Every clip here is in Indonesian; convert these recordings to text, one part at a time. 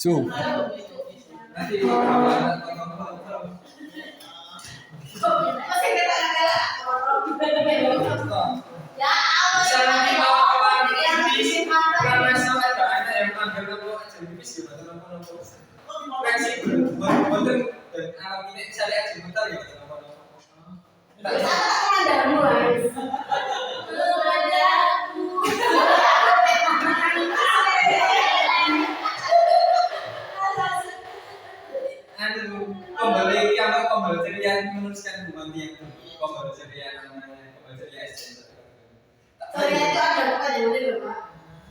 Su. Nanti kembali yang kembali ceria menuliskan bukan yang kembali ceria namanya kembali ceria SD. Ceria itu ada apa jadi Pak?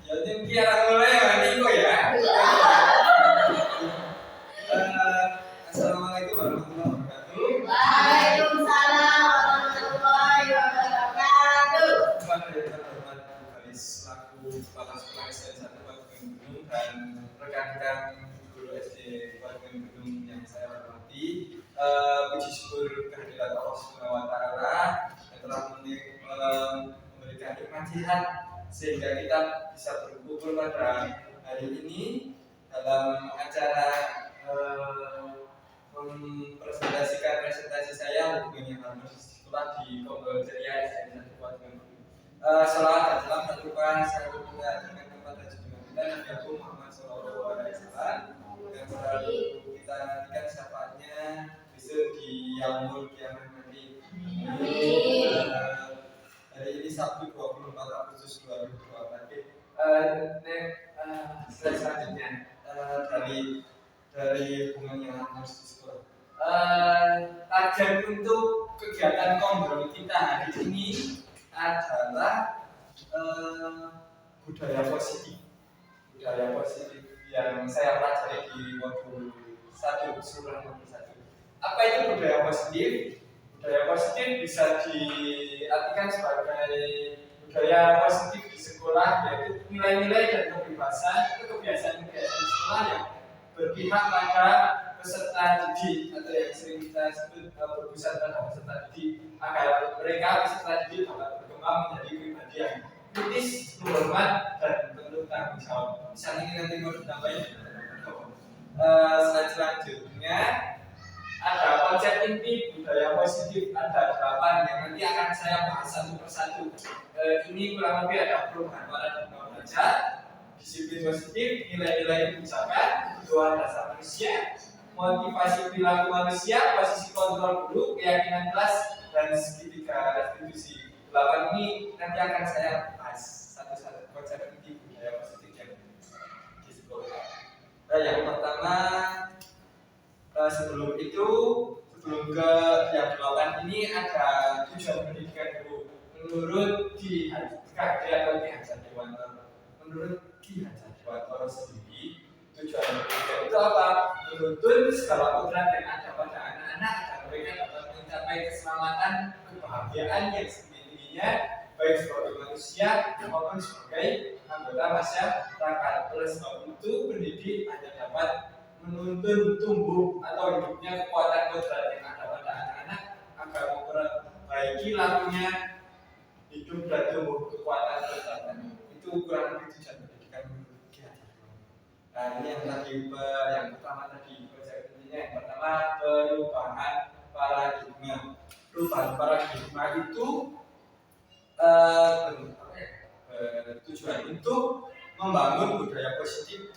Ya itu kira mulai ini kok ya. Assalamualaikum warahmatullahi wabarakatuh. Waalaikumsalam warahmatullahi wabarakatuh. Kepada yang terhormat Bu Haris selaku Kepala Sekolah SD 1 Kabupaten Gunung dan rekan-rekan guru SD Kabupaten Gunung yang saya hormati, puji syukur kehadirat Allah Subhanahu wa taala yang telah memberikan nikmat sehat sehingga kita bisa berkumpul pada hari ini dalam acara mempresentasikan presentasi saya hubungan yang harmonis sekolah di Kompol Ceria SD 1 Kabupaten Gunung. Salawat dan salam tercurah saya berdoa dengan kepada junjungan kita Nabi Muhammad SAW yang selalu kita nantikan syafaatnya besok di yaumul kiamah nanti. Hari ini Sabtu 24 Agustus 2024. Slide selanjutnya dari hubungan yang harus di sekolah. Target untuk kegiatan kombrol kita hari ini adalah budaya positif yang saya pelajari di modul 1 surah nomor 1. Apa itu budaya positif? Budaya positif bisa diartikan sebagai budaya positif di sekolah, yaitu nilai-nilai dan kebiasaan di sekolah yang berpihak pada peserta didik atau yang sering kita sebut berpusat pada peserta didik agar mereka peserta didik dapat berkembang menjadi pribadi yang kritis, menghormat dan penuh tanggung jawab. Misalnya ini nanti mau ditambahin. Selanjutnya ada konsep inti budaya positif, ada 8 yang nanti akan saya bahas satu persatu. Ini kurang lebih ada perubahan paradigma belajar, disiplin positif, nilai-nilai kebijakan, kebutuhan dasar manusia, motivasi perilaku manusia, posisi kontrol guru, keyakinan kelas, dan segitiga restitusi. 8 ini nanti akan saya bahas satu-satu konsep inti budaya positif yang di sekolah. Yang pertama, sebelum ke yang 8 ini ada tujuan pendidikan guru menurut Ki Hajar Dewantara. Menurut Ki Hajar Dewantara sendiri, tujuan pendidikan itu apa? Menuntun segala kodrat yang ada pada anak-anak agar mereka dapat mencapai keselamatan, kebahagiaan yang setinggi-tingginya baik sebagai manusia maupun sebagai anggota masyarakat. Oleh sebab itu, pendidik hanya dapat menuntun tumbuh atau hidupnya kekuatan kodrat yang ada pada anak-anak agar memperbaiki lakunya hidup dan tumbuh kekuatan kodrat. Itu kurang lebih tujuan pendidikan Ki Hajar. Nah, ini yang tadi yang pertama tadi konsep intinya. Yang pertama, perubahan paradigma. Perubahan paradigma itu tujuan untuk membangun budaya positif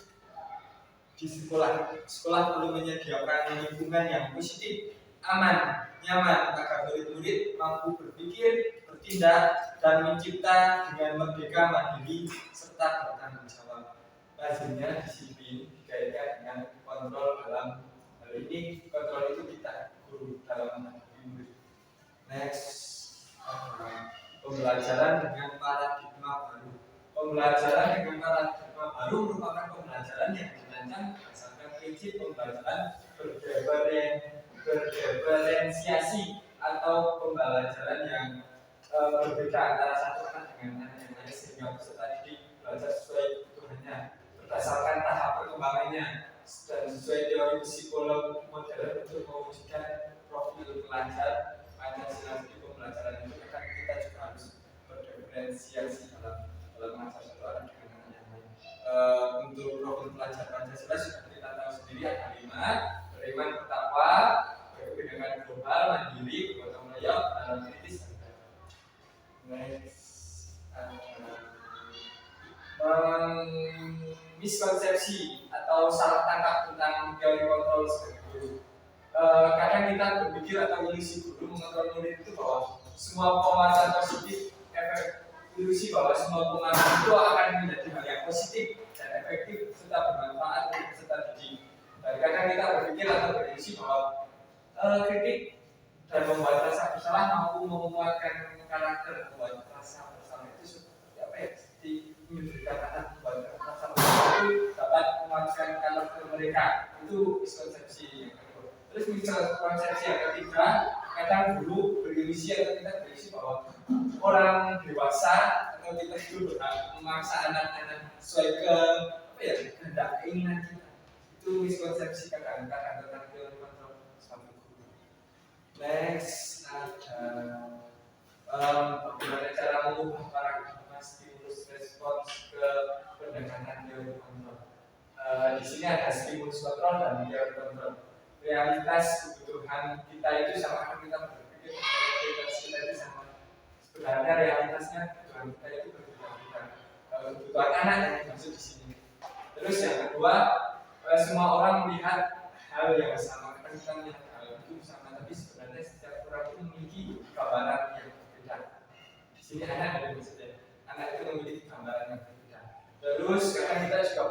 di sekolah. Sekolah perlu menyediakan lingkungan yang positif, aman, nyaman agar murid-murid mampu berpikir, bertindak, dan mencipta dengan merdeka, mandiri, serta bertanggung jawab. Lazimnya disiplin dikaitkan dengan kontrol dalam hal ini. Kontrol itu kita guru dalam menghadapi murid. Next, pembelajaran dengan paradigma baru. Pembelajaran dengan paradigma baru merupakan pembelajaran yang dirancang berdasarkan prinsip pembelajaran berdiferensiasi atau pembelajaran yang berbeda antara satu anak dengan anak yang lain, sehingga peserta didik belajar sesuai kebutuhannya berdasarkan tahap perkembangannya dan sesuai teori psikolog modern untuk mewujudkan profil pelajar Pancasila. Di pembelajaran itu kan kita juga harus berdiferensiasi dalam mengajar satu anak dengan anak yang lain. Untuk profil pelajar Pancasila sudah kita beriman bertakwa, berkepentingan global, mandiri, bergotong royong, dalam kritis. Next, miskonsepsi atau salah tangkap tentang teori kontrol seperti itu. Kadang kita berpikir atau ilusi guru mengontrol murid itu bahwa semua penguasaan positif, ilusi bahwa semua penguasaan itu akan menjadi hal yang positif dan efektif serta bermanfaat untuk peserta didik. Dan kadang kita berpikir atau berilusi bahwa kritik dan membuat rasa bersalah mampu menguatkan karakter, membuat rasa bersalah itu seperti apa ya? Seperti menyudutkan anak, membuat rasa bersalah itu dapat menguatkan karakter mereka. Itu miskonsepsi yang kedua. Terus miskonsepsi yang ketiga, kadang guru berilusi atau kita berilusi bahwa orang dewasa atau kita itu berhak memaksa anak-anak sesuai ke apa ya? Kehendak keinginan kita. Itu miskonsepsi kadang-kadang tentang teori kontrol suatu guru. Next ada bagaimana cara mengubah paradigma stimulus respons ke pendekatan teori kontrol. Di sini ada stimulus kontrol dan teori kontrol. Realitas kebutuhan kita itu sama, kita berpikir realitas kita itu sama. Sebenarnya realitasnya kebutuhan kita itu berbeda-beda. Kebutuhan anak yang dimaksud di sini. Terus yang kedua, semua orang melihat hal yang sama. Karena kita melihat hal itu sama, tapi sebenarnya setiap orang itu memiliki gambaran yang berbeda. Di sini anak ada maksudnya. Anak itu memiliki gambaran yang berbeda. Terus kadang kita juga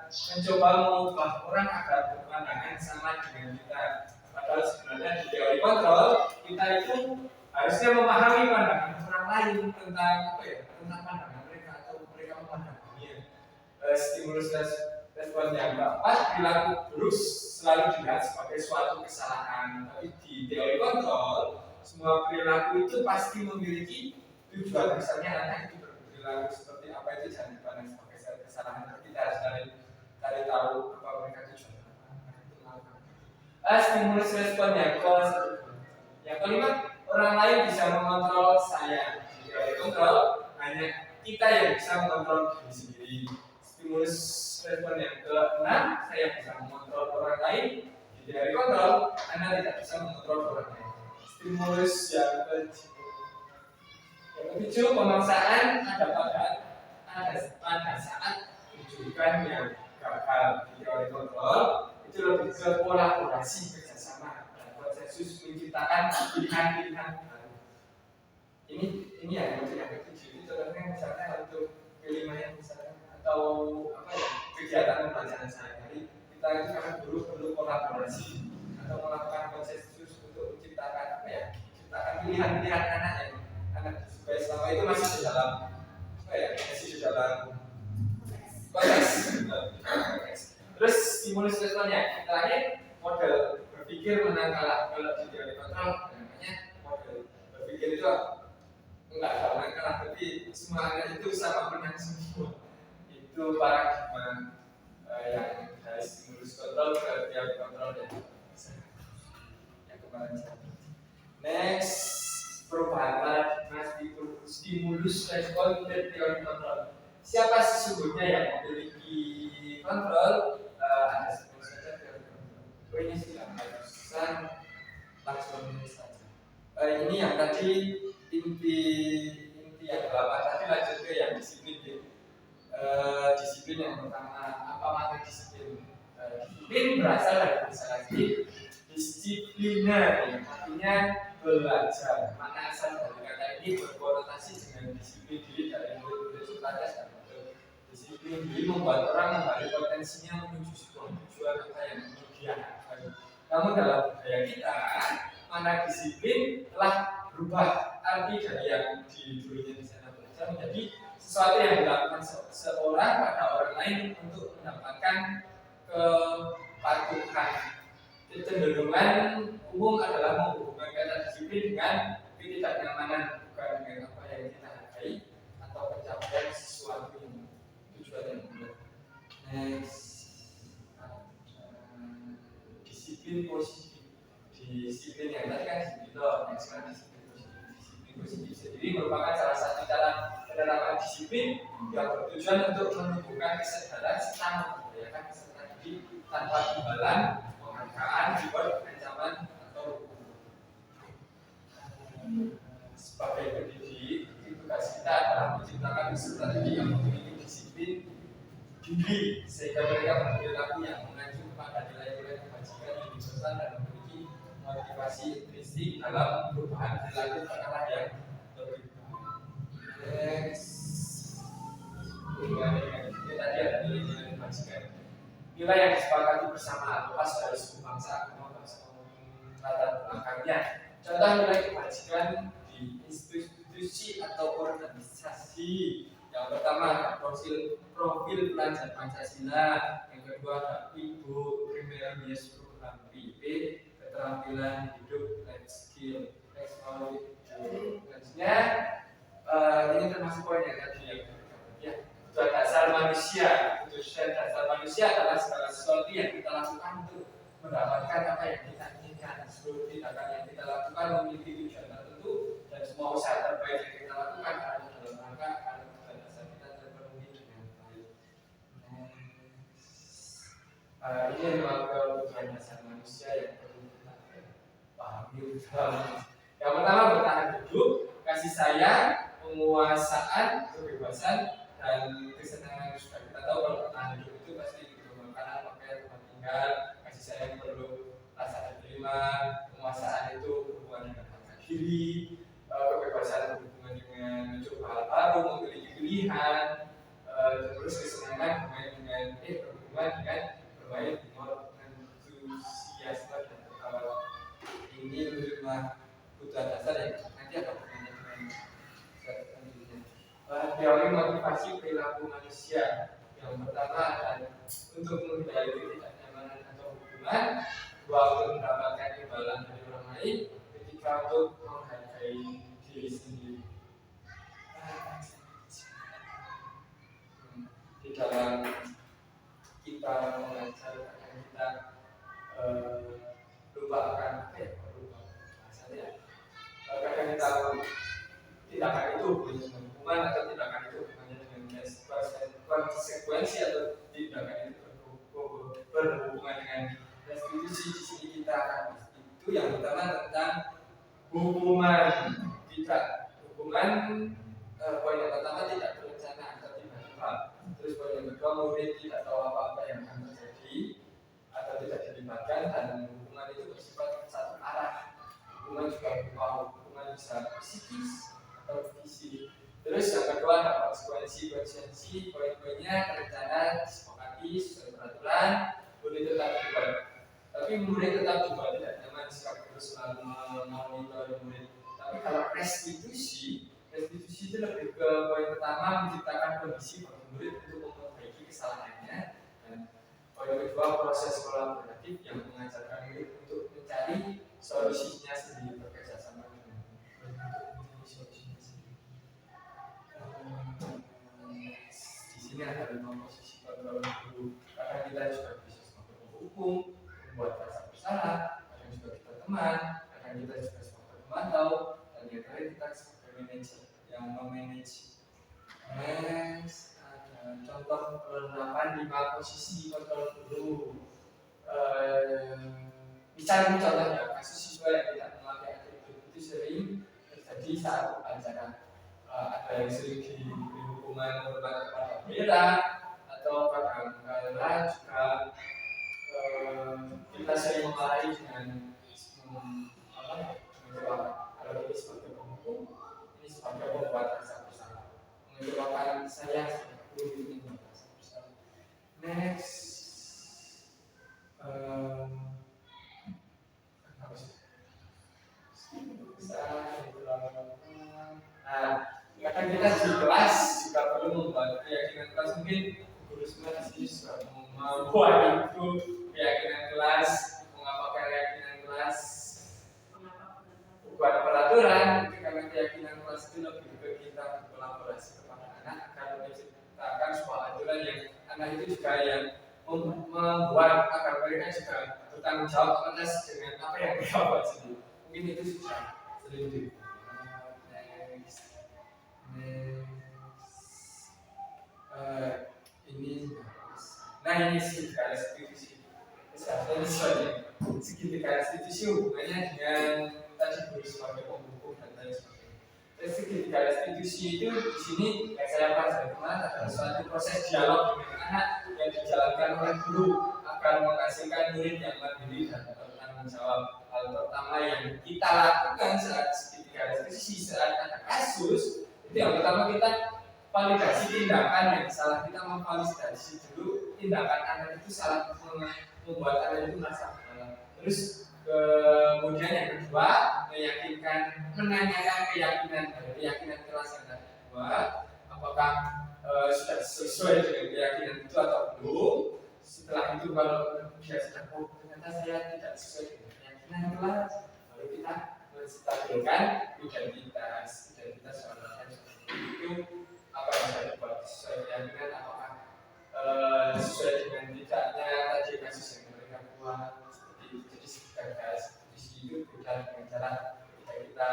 mencoba mengubah orang agar berpandangan sama dengan kita. Padahal sebenarnya di teori kontrol kita itu harusnya memahami pandangan orang lain tentang apa ya? Tentang pandangan mereka atau mereka memandang dunia. Stimulus respon yang keempat, perilaku buruk selalu dilihat sebagai suatu kesalahan. Tapi di teori kontrol, semua perilaku itu pasti memiliki tujuan. Misalnya anak itu berperilaku seperti apa itu jangan dipandang sebagai kesalahan. Tapi kita harus cari tahu apa mereka tujuan. Stimulus respon yang kelima, orang lain bisa mengontrol saya. Di teori kontrol, hanya kita yang bisa mengontrol diri sendiri. Stimulus respon yang ke-6, saya bisa mengontrol orang lain. Di teori kontrol, Anda tidak bisa mengontrol orang lain. Stimulus yang ke-7, pemaksaan ada pada saat rujukan yang gagal. Di teori kontrol itu lebih ke kolaborasi, kerjasama dan konsensus menciptakan pilihan-pilihan baru. Ini yang ke-7. Itu contohnya misalnya untuk kelima misalnya atau apa ya, kegiatan pembelajaran sehari-hari kita itu karena dulu perlu kolaborasi atau melakukan konsensus untuk menciptakan apa ya, menciptakan pilihan-pilihan anak yang anak disukai selama itu masih di dalam apa ya, masih di dalam konteks. Terus stimulus responnya terakhir, model berpikir menang kalah. Kalau di teori kontrol namanya model berpikir itu enggak menang kalah, tapi semua anak itu sama menang semua. Itu paradigma yang dari stimulus kontrol ke teori kontrol yang kemarin saya. Next, perubahan paradigma stimulus respon dan teori kontrol. Siapa sesungguhnya yang memiliki kontrol? Ada sebut saja teori kontrol. Ini sudah ratusan, langsung saja. Ini yang tadi inti yang ke-8 tadi, lanjut ke yang disiplin. Disiplin yang pertama, apa makna disiplin? Disiplin berasal dari bahasa Latin disipliner, yang artinya belajar. Makna asal dari kata ini berkonotasi dengan disiplin diri dari murid-murid Sokrates dan Plato. Disiplin diri membuat orang menggali potensinya menuju sebuah tujuan apa yang kemudian baik. Namun dalam budaya kita, makna disiplin telah berubah arti dari yang dulunya di sana belajar menjadi sesuatu yang dilakukan seorang pada orang lain untuk mendapatkan kepatuhan. Kecenderungan umum adalah menghubungkan kata disiplin dengan ketidaknyamanan, bukan dengan apa yang kita hargai atau pencapaian sesuatu yang tujuan yang benar. Next, disiplin positif. Disiplin yang tadi kan disiplin positif sendiri merupakan salah satu cara penerapan disiplin yang bertujuan untuk menumbuhkan kesadaran serta memberdayakan peserta didik tanpa imbalan diri sehingga mereka berperilaku yang mengacu kepada nilai-nilai kebajikan yang universal dan memiliki motivasi intrinsik dalam perubahan perilaku ke arah yang lebih baik. Hubungannya dengan itu tadi ada nilai-nilai kebajikan. Nilai yang disepakati bersama lepas dari suku bangsa agama bahasa latar belakangnya. Contoh nilai kebajikan di institusi atau organisasi. Yang pertama ada profil pelajar Pancasila, yang kedua ada Ibu Primarius Program PIP, keterampilan hidup, life skill, teknologi. Ini termasuk poin yang tadi ya. Tujuan dasar manusia. Tujuan dasar manusia adalah segala sesuatu yang kita lakukan untuk mendapatkan apa yang kita inginkan. Seluruh tindakan yang kita lakukan memiliki tujuan tertentu dan semua usaha terbaik yang kita lakukan harus dalam rangka agar tujuan dasar kita terpenuhi dengan baik. Ini adalah tujuan dasar manusia yang perlu kita pahami. Yang pertama bertahan hidup, kasih sayang, penguasaan, kebebasan, dan kesenangan. Sudah kita tahu kalau bertahan hidup itu pasti butuh makanan, pakaian, tempat tinggal. Kasih sayang perlu rasa diterima, penguasaan itu berhubungan dengan harga diri, kebebasan berhubungan dengan mencoba hal baru, memiliki pilihan, terus kesenangan berhubungan dengan bermain dengan antusiasme dan ketawa. Ini menerima kebutuhan dasar yang nanti akan berhubungan dengan selanjutnya. Teori motivasi perilaku manusia. Yang pertama adalah untuk menghindari ketidaknyamanan atau hubungan, dua untuk mendapatkan imbalan dari orang lain, ketiga untuk menghargai diri sendiri. Di dalam kita mengajar akan kita lupakan kadang kita tindakan itu hubungan atau tindakan itu hanya dengan konsekuensi atau tindakan itu berhubungan dengan restitusi. Di sini kita akan itu yang pertama tentang hukuman. Tidak hubungan poin yang pertama tidak berencana atau tiba-tiba. Terus poin yang kedua murid tidak tahu apa-apa yang akan terjadi atau tidak dilibatkan, dan hubungan itu bersifat satu arah. Hubungan juga berupa hubungan bisa psikis atau fisik. Terus yang kedua ada konsekuensi. Poin-poinnya rencana disepakati sesuai peraturan, murid tetap dibuat. Tapi murid tetap dibuat tidak nyaman jika guru selalu memonitor murid. Tapi kalau restitusi itu lebih ke poin pertama, menciptakan kondisi bagi murid untuk memperbaiki kesalahannya, dan poin kedua proses kolaboratif yang mengajarkan murid untuk mencari solusinya sendiri, bekerja sama dengan solusinya sendiri. Di sini ada 5 posisi kontrol guru. Kadang kita juga bisa sebagai penghukum, membuat rasa bersalah, kadang juga kita teman, kadang kita juga sebagai pemantau, dan yang terakhir kita sebagai manajer yang memanage. Contoh penerapan 5 posisi kontrol guru. Misalnya contohnya kasus siswa yang tidak memakai atribut itu sering terjadi saat upacara. Ada yang sering diberi hukuman hormat kepada bendera, atau kadang-kadang juga kita sering memarahi dengan kalau ini sebagai penghukum, ini sebagai pembuat rasa bersalah, mengecewakan saya sebagai guru ini membuat rasa bersalah. Next. Kadang kita di kelas juga perlu membuat keyakinan kelas. Mungkin guru semua di sini sudah membuat itu keyakinan kelas, mengapa keyakinan kelas, buat peraturan. Karena keyakinan kelas itu lebih ke kita berkolaborasi kepada anak agar menciptakan sebuah aturan yang anak itu juga yang membuat agar mereka juga bertanggung jawab atas dengan apa yang mereka buat sendiri. Mungkin itu sudah sering dibahas. Ini segitiga restitusi. Segitiga restitusi hubungannya dengan tadi guru sebagai penghukum dan lain sebagainya. Ketika restitusi itu di sini yang saya pelajari kemarin adalah suatu proses dialog dengan anak yang dijalankan oleh guru agar menghasilkan murid yang mandiri dan bertanggung jawab. Hal pertama yang kita lakukan saat ketika restitusi saat ada kasus itu yang pertama kita validasi tindakan yang salah, kita memvalidasi dulu tindakan anak itu salah, membuat anak itu merasa bersalah. Terus kemudian yang kedua menanyakan keyakinan keras yang kedua, apakah sudah sesuai dengan keyakinan itu atau belum. Setelah itu kalau dia sudah ternyata saya tidak sesuai dengan keyakinan kelas, baru kita menstabilkan identitas orang itu apa yang saya buat sesuai keyakinan, apakah sesuai dengan tidaknya tadi kasus yang mereka buat. Jadi sebagai institusi itu bukan dengan cara kita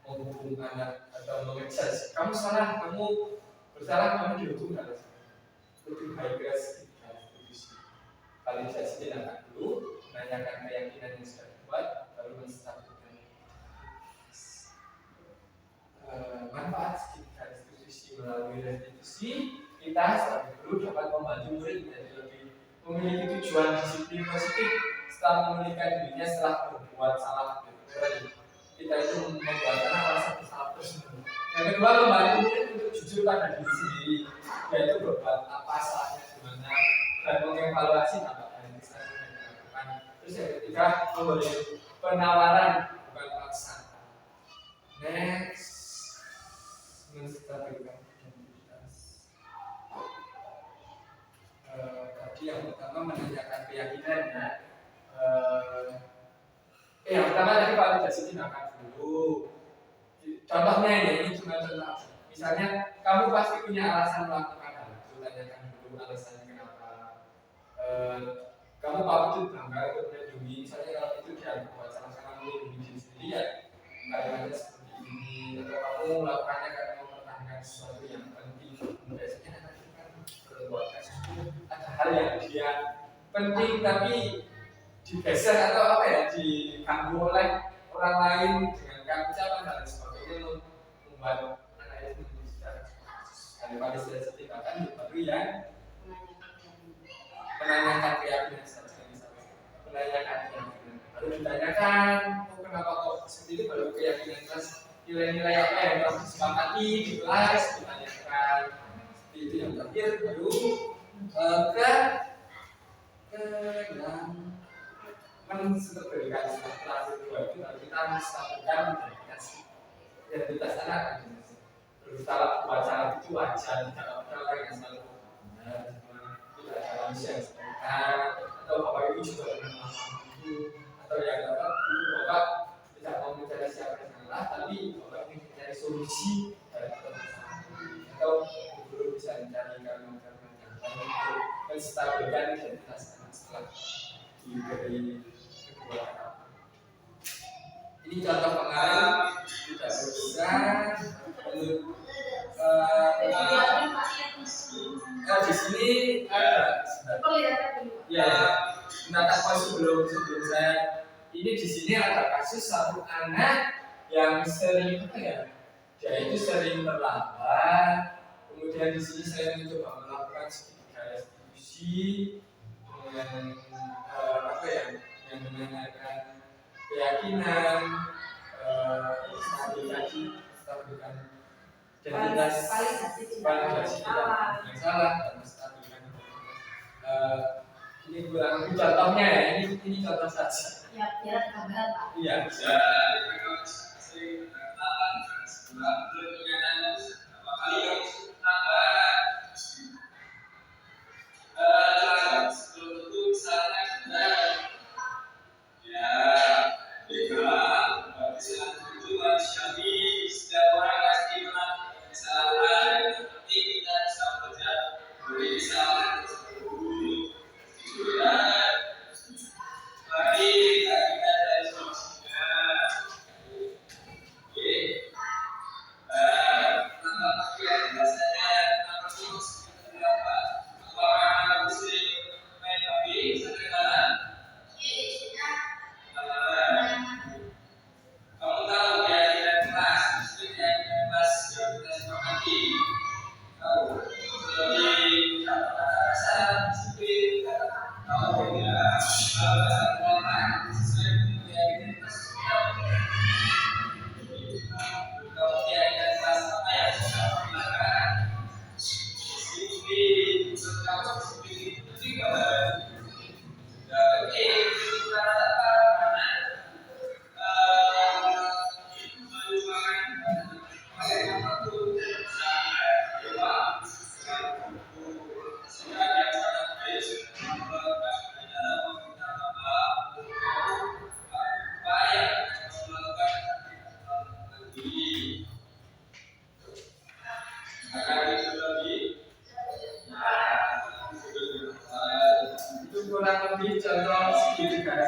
menghukum anak atau mengejudge kamu salah, kamu bersalah, kamu dihukum harus lebih baik ke institusi. Validasi tindakan dulu, menanyakan keyakinan yang sudah dibuat, baru menstabilkan. Manfaat institusi melalui restitusi, kita sebagai guru dapat membantu murid menjadi lebih memiliki tujuan disiplin positif setelah memulihkan dirinya setelah berbuat salah. Kita itu membuat anak merasa bersalah terus. Yang kedua, membantu murid untuk jujur pada diri sendiri, yaitu berbuat apa salahnya di mana dan mengevaluasi apa yang bisa dilakukan. Terus yang ketiga, memberi penawaran bukan paksaan. Next, menstabilkan identitas. Tadi yang pertama menanyakan keyakinan ya. Yang pertama tadi validasi tindakan dulu. Contohnya ya, ini cuma contoh. Misalnya kamu pasti punya alasan melakukan hal itu, tanyakan dulu alasannya kenapa. Kamu patut bangga untuk melindungi. Misalnya kalau itu dia buat sama-sama melindungi diri sendiri ya, kalimatnya seperti ini. Atau kamu melakukannya karena mempertahankan sesuatu yang penting. Biasanya anak itu kan berbuat kasus itu ada hal yang dia penting tapi digeser atau apa ya, diganggu oleh orang lain dengan ucapan dan sebagainya, membuat anak itu menjadi daripada sudah tindakan baru yang menanyakan keyakinan saja, misalnya menanyakan keyakinan baru ditanyakan kenapa kok seperti itu, baru keyakinan kelas nilai-nilai apa yang telah disepakati di kelas ditanyakan seperti itu. Yang terakhir baru yang menstabilkan setelah kedua itu kita menstabilkan identitas anak. Kalau wacana itu wajar, tidak ada orang yang selalu benar, tidak ada manusia yang sempurna, atau bapak ibu juga dengan itu, atau yang dapat itu bapak tidak mau mencari siapa yang salah, tapi bapak ingin mencari solusi dari permasalahan, atau guru bisa mencari kalimat-kalimat yang baik untuk menstabilkan identitas anak setelah diberi. Ini contoh pengarang tidak besar. Di sini ya, menatap sebelum saya ini di sini ada kasus satu anak yang sering apa ya, dia itu sering terlambat. Kemudian di sini saya mencoba melakukan sedikit restitusi dengan apa ya, yang menanyakan keyakinan, stabilikan identitas, validasi yang salah dan menstabilkan identitas. Ini kurang lebih contohnya ya, ini contoh saja. Ya, biar gambar Pak. Iya.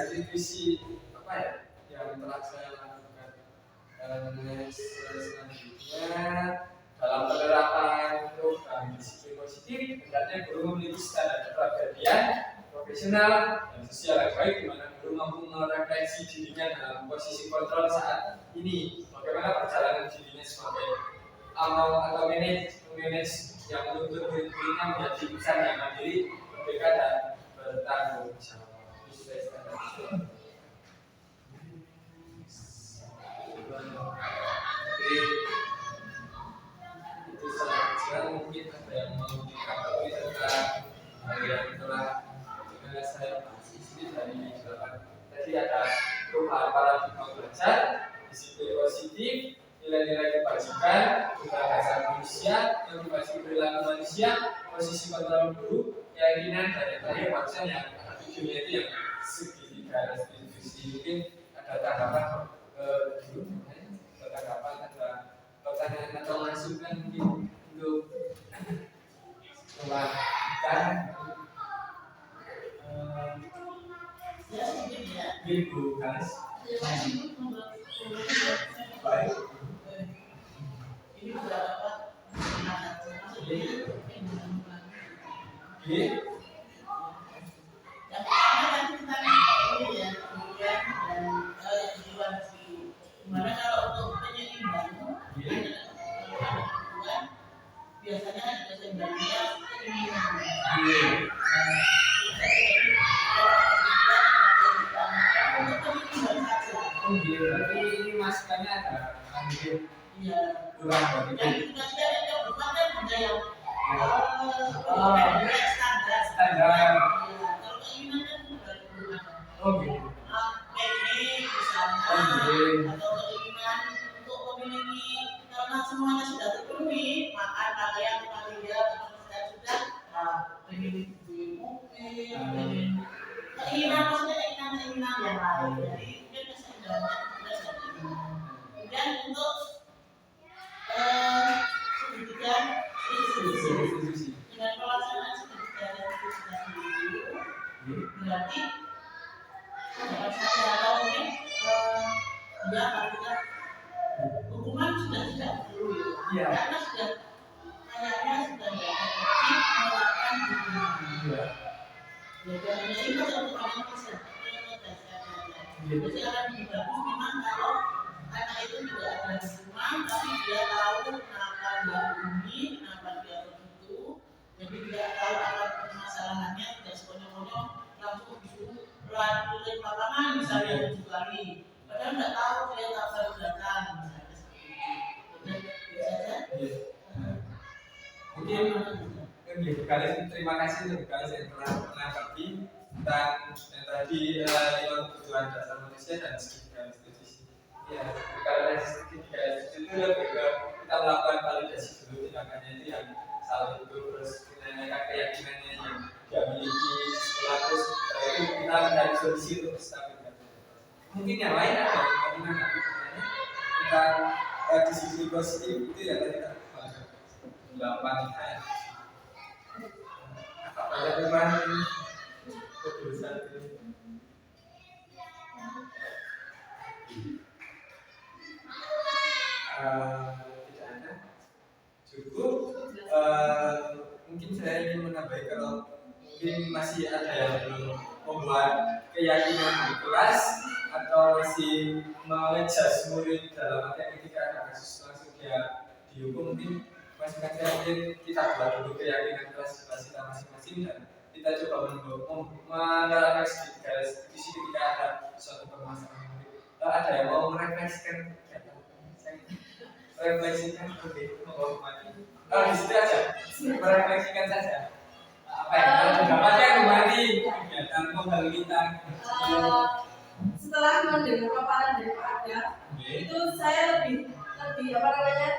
restitusi apa ya yang telah saya lakukan. Selanjutnya dalam penerapan program disiplin positif, hendaknya guru memiliki standar kepribadian profesional dan sosial yang baik, di mana guru mampu merefleksi dirinya dalam posisi kontrol saat ini. Bagaimana perjalanan dirinya sebagai amal atau manage yang menuntut murid-muridnya menjadi insan yang mandiri, merdeka dan bertanggung jawab. Oke, itu saja mungkin ada yang mau dikatakan tentang yang telah saya bahas di sini dari belakang. Tadi ada perubahan paradigma belajar, disiplin positif, nilai-nilai kebajikan, kebebasan manusia, motivasi perilaku manusia, posisi kontrol guru, keyakinan dan yang terakhir maksudnya yang tujuannya itu yang segitiga restitusi. Mungkin ada tanggapan dulu, ada tanggapan, ada pertanyaan atau masukan mungkin untuk melakukan ibu Kalis. Baik. Ini berapa? Oke. Yang pertama kan tentang ini ya, kemudian dan yang kedua gimana kalau untuk penyeimbang biasanya ada sebenarnya keinginan. Berarti ini masukannya ada ambil Iya. kurang berarti. Yang kita yang bukan kan ada yang standar. Standar. Kalau keinginan kan bukan ada. Oh gitu. Pengen misalnya atau keinginan untuk memiliki karena semuanya sudah terpenuhi, makan pakaian tempat tinggal sudah pengen beli mobil, pengen keinginan maksudnya keinginan yang lain. Jadi mungkin kesenjangannya kemudian untuk pendidikan Restitusi. dengan pelaksanaan pendidikan itu berarti dapat saya tahu mungkin dia artinya hukuman sudah tidak perlu Iya. karena sudah kayaknya sudah tidak efektif melakukan hukuman. Iya. Jadi hanya itu untuk kamu bisa. Jadi akan lebih bagus memang kalau anak itu tidak ada hukuman, tapi dia tahu kenapa dia begini, kenapa dia begitu. Jadi dia tahu apa permasalahannya, tidak sekonyong-konyong langsung disuruh tulis lapangan misalnya 7 kali. Padahal tidak tahu dia tak baru datang misalnya seperti itu. Itu saja. Mungkin Kalian terima kasih untuk kalian yang telah menanggapi tentang yang tadi 5 kebutuhan dasar manusia dan segitiga restitusi. Ya, karena segitiga restitusi itu lebih ke kita melakukan validasi dulu tindakannya itu yang salah itu, terus menanyakan keyakinannya yang dia miliki setelah terus setelah itu kita mencari solusi untuk menstabilkan. Mungkin yang lain ada yang mau menanggapi tentang disiplin positif itu ya tadi kita bahas 8 ya. Ada perubahan ini keputusan ini. Tidak ada, cukup. Mungkin saya ingin menambah kalau mungkin masih ada yang belum membuat keyakinan di kelas atau masih mengejas murid dalam arti ketika ada kasus langsung dia dihukum, mungkin masing-masing kita buat dulu keyakinan kelas kita masing-masing dan kita coba menerapkan sedikit restitusi ketika ada suatu permasalahan. Ada yang mau merefleksikan refleksikan oke, mau mati. Di situ aja, merefleksikan saja. Apa yang dapatnya kembali kegiatan kembali kita. Setelah mendengar paparan dari Pak Ada, itu saya lebih apa namanya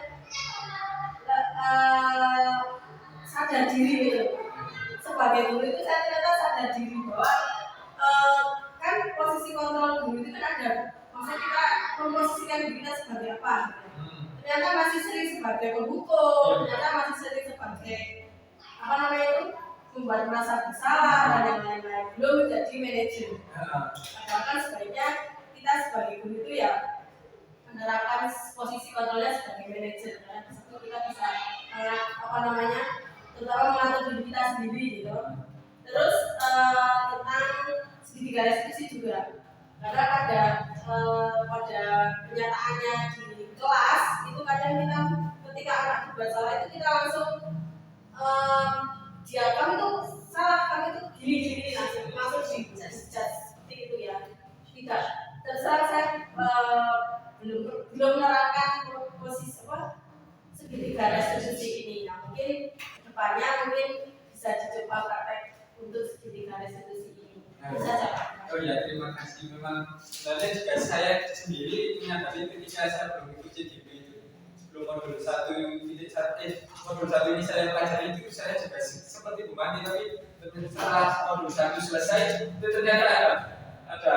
sadar diri gitu. Sebagai guru itu saya ternyata sadar diri bahwa kan posisi kontrol guru itu kan ada, maksudnya kita memposisikan diri kita sebagai apa? Ternyata masih sering sebagai penghukum, ternyata masih sering sebagai apa namanya itu membuat merasa bersalah dan yang lain-lain, belum menjadi manajer. Padahal kan sebaiknya kita sebagai guru itu ya menerapkan posisi kontrolnya sebagai manajer, kan? Sebelum kita bisa terutama mengatur diri kita sendiri gitu. Terus tentang segitiga restitusi juga, karena pada kenyataannya di kelas itu kadang kita ketika anak berbuat salah itu kita langsung kami itu salah, kami itu gini langsung dijudge seperti itu ya. Tidak, terserah saya belum menerapkan posisi segitiga restitusi ini. Nah, mungkin kedepannya bisa dicoba praktek untuk segitiga restitusi ini. Saja Pak. Oh ya, terima kasih. Memang sebenarnya juga saya sendiri menyadari ketika saya belum ikut CDP itu, sebelum modul 1 ini saya pelajari itu, saya juga seperti Bu Mani, tapi setelah modul 1 selesai itu ternyata ada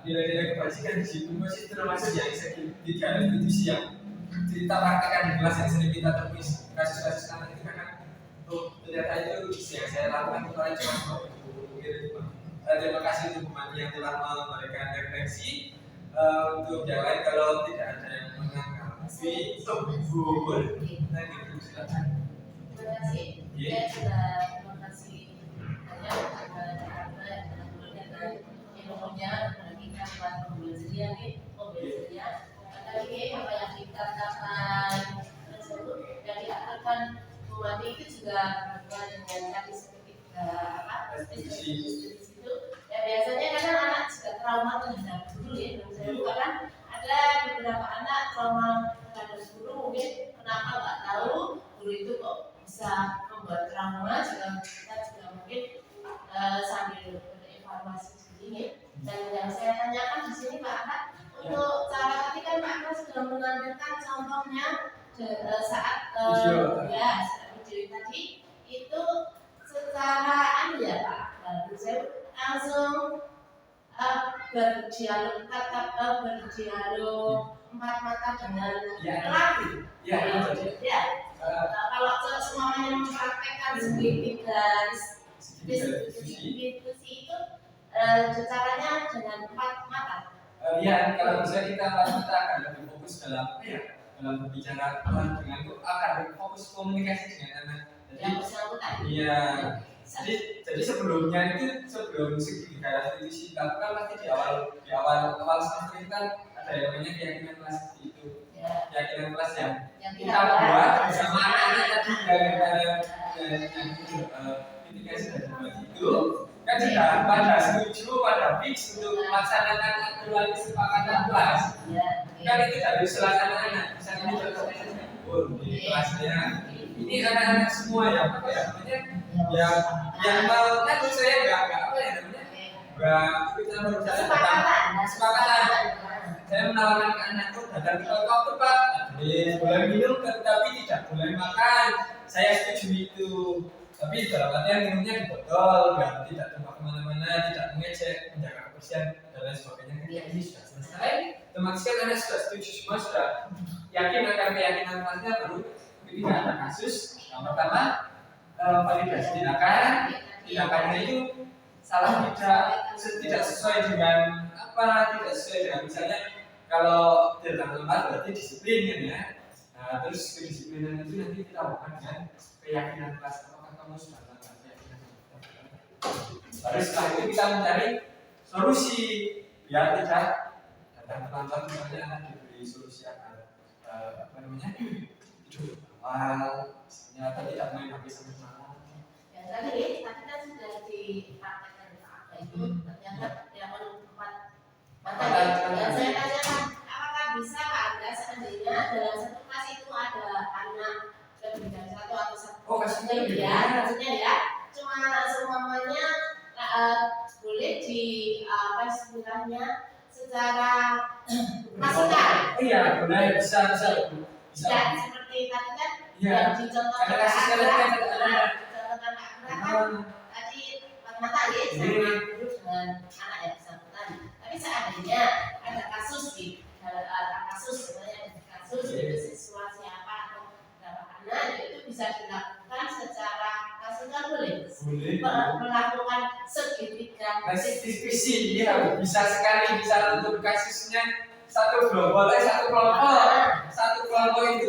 nilai-nilai kebajikan di situ, masih termasuk yang segitiga restitusi yang cerita praktekan di kelas yang sering kita temui kasus-kasus anak itu, karena ternyata itu yang saya lakukan kemarin cuma terima kasih untuk teman yang telah memberikan refleksi. Untuk yang lain kalau tidak ada yang menanggapi, boleh. Silakan. Terima kasih. Saya sudah terima kasih banyak kepada yang ilmunya memberikan buat pembelajaran tadi apa yang dikatakan tersebut dari akan buat itu juga dengan tadi seperti itu ya, biasanya kadang anak juga trauma terhadap guru ya. Saya juga kan ada beberapa anak trauma terhadap guru, mungkin kenapa nggak tahu guru itu kok bisa membuat trauma, juga kita juga mungkin sambil berevaluasi sendiri. Dan yang saya tanyakan di sini Pak Ahmad, untuk cara tadi kan Pak Ahmad sudah menampilkan contohnya saat video tadi itu secara Pak, saya langsung berdialog empat mata dengan pelaku. Kalau semuanya mempraktekkan segitiga diskusi itu caranya dengan empat mata. Kalau bisa kita akan lebih fokus dalam berbicara dengan itu, akan fokus komunikasi dengan anak. Jadi sebelumnya itu sebelum segitiga restitusi dilakukan pasti di awal semester itu kan ada yang namanya keyakinan kelas itu, keyakinan kelas yang kita buat bersama anak-anak tadi ketika sudah dibuat itu kan sudah pada setuju, pada fix untuk melaksanakan aturan kesepakatan kelas. Kan itu dari salah anak-anak, misalnya ini contohnya di kelasnya ini anak-anak semua yang yang mau kan saya nggak kita berbicara tentang kesepakatan. Saya menawarkan ke anakku datang ke waktu Pak, boleh minum tetapi tidak boleh makan. Saya setuju itu. Tapi dalam artian minumnya di botol, dan tidak tumpah kemana-mana, tidak mengecek, menjaga kebersihan dan lain sebagainya. Ini sudah selesai. Otomatis kan anak sudah setuju semua, sudah yakin akan keyakinan kelasnya, baru ketika ada kasus. Yang pertama, validasi tindakannya itu salah tidak sesuai dengan tidak sesuai dengan misalnya kalau tidak lemah berarti disiplin kan ya. Nah, terus kedisiplinan itu nanti kita lakukan dengan keyakinan kelas. Apakah kamu sudah melakukan keyakinan? Baru setelah itu kita mencari solusi biar tidak datang terlambat, misalnya anak diberi solusi agar hidup awal, misalnya atau tidak main HP sampai malam. Ya tadi kan sudah dipraktekkan itu ternyata yang empat mata. Dan saya tanyakan apakah bisa Anda seandainya dalam satu kelas itu ada anak lebih dari satu atau satu maksudnya ya cuma semuanya boleh di istilahnya secara masukan. Iya boleh bisa. Dan seperti tadi kan yang dicontohkan tadi mata ya dengan anak yang bersangkutan. Tapi seandainya ada kasus itu siswa siapa atau berapa anak itu bisa dilakukan secara masukan boleh. melakukan segitiga Restitusi, ya bisa sekali, bisa untuk kasusnya satu kelompok itu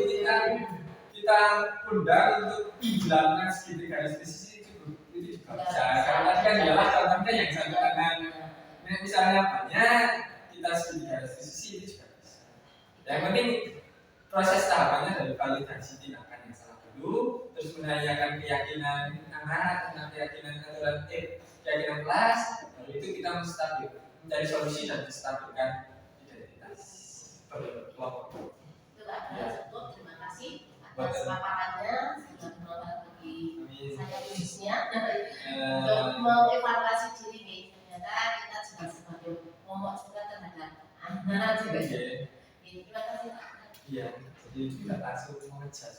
kita undang untuk menjalankan segitiga restitusi itu juga bisa. Karena tadi kan adalah contohnya yang satu kanan. Nah, misalnya banyak kita segitiga restitusi itu juga bisa. Yang penting proses tahapannya dari validasi tindakan yang salah dulu, terus menanyakan keyakinan anak tentang keyakinan aturan keyakinan kelas, lalu itu kita menstabil, mencari solusi dan menstabilkan identitas berkelompok. Itu adalah cukup. Terima kasih atas paparannya, sudah bermanfaat bagi saya khususnya untuk mengevaluasi diri nih. Ternyata kita juga sebagai momok juga terhadap anak juga. Terima kasih Pak. Iya, jadi kita langsung mengejar.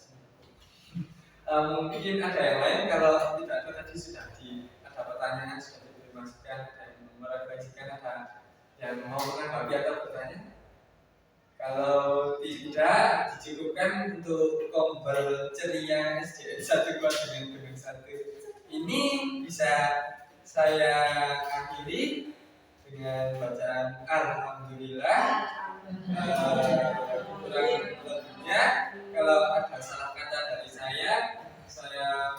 Mungkin ada yang lain, kalau tidak ada tadi sudah ada pertanyaan sudah dimasukkan, ada yang merefleksikan, ada yang mau menanggapi atau bertanya. Kalau tidak, dicukupkan untuk kombel ceria SDN 1 dengan 1 ini bisa saya akhiri dengan bacaan Alhamdulillah. Kurang lebihnya, kalau ada salah kata dari saya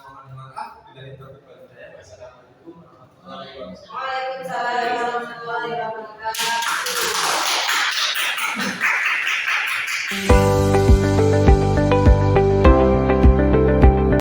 mohon maaf. Bila itu berbeda, wassalamualaikum warahmatullahi wabarakatuh. Waalaikumsalam.